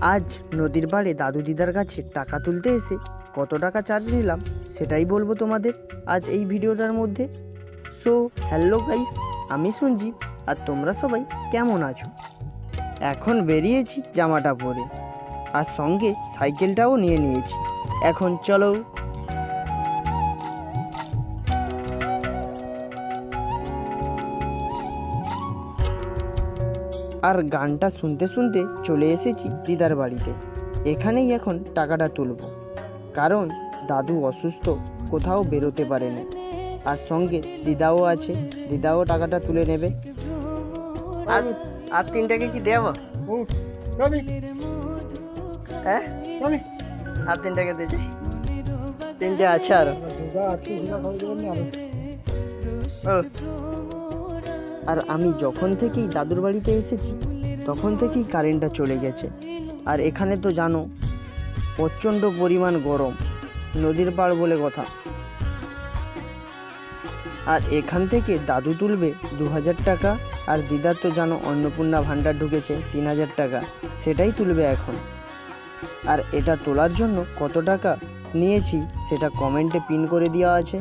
আজ নদীর পাড়ে দাদু দিদার কাছে টাকা তুলতে এসে কত টাকা চার্জ নিলাম সেটাই বলবো তোমাদের আজ এই ভিডিওটার মধ্যে। সো হ্যালো গাইস, আমি সঞ্জীব, আর তোমরা সবাই কেমন আছো? এখন বেরিয়েছি জামাটা পরে, আর সঙ্গে সাইকেলটাও নিয়ে নিয়েছি। এখন চলো। আর গানটা শুনতে শুনতে চলে এসেছি দিদার বাড়িতে। এখানেই এখন টাকাটা তুলব, কারণ দাদু অসুস্থ, কোথাও বেরোতে পারেনি। আর সঙ্গে দিদাও আছে, দিদাও টাকাটা তুলে নেবে। আর 3 টাকা কি দেব? হ্যাঁ, আর 3 টাকা দিয়েছি, 3টে আছে আরো। আর আমি যখন থেকেই দাদুর বাড়িতে এসেছি তখন থেকেই কারেন্টটা চলে গেছে। আর এখানে তো জানো প্রচণ্ড পরিমাণ গরম, নদীর পাড় বলে কথা। আর এখান থেকে দাদু তুলবে 2000 টাকা, আর দিদার তো জানো অন্নপূর্ণা ভাণ্ডার ঢুকেছে 3000 টাকা, সেটাই তুলবে এখন। আর এটা তোলার জন্য কত টাকা নিয়েছি সেটা কমেন্টে পিন করে দেওয়া আছে,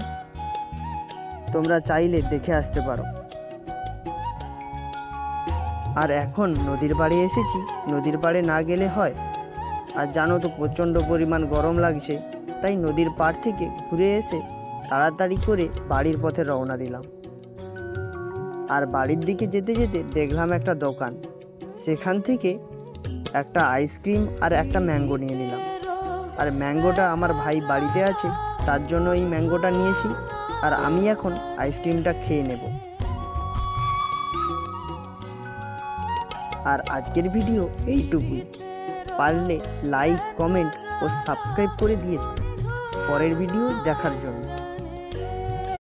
তোমরা চাইলে দেখে আসতে পারো। আর এখন নদীর পাড়ে এসেছি, নদীর পাড়ে না গেলে হয়। আর জানো তো প্রচণ্ড পরিমাণ গরম লাগছে, তাই নদীর পাড় থেকে ঘুরে এসে তাড়াতাড়ি করে বাড়ির পথে রওনা দিলাম। আর বাড়ির দিকে যেতে যেতে দেখলাম একটা দোকান, সেখান থেকে একটা আইসক্রিম আর একটা ম্যাঙ্গো নিয়ে নিলাম। আর ম্যাঙ্গোটা আমার ভাই বাড়িতে আছে, তার জন্য এই ম্যাঙ্গোটা নিয়েছি। আর আমি এখন আইসক্রিমটা খেয়ে নেব। আর আজকের ভিডিও এইটুকুই। পারলে লাইক, কমেন্ট ও সাবস্ক্রাইব করে দিয়েছো পরের ভিডিও দেখার জন্য।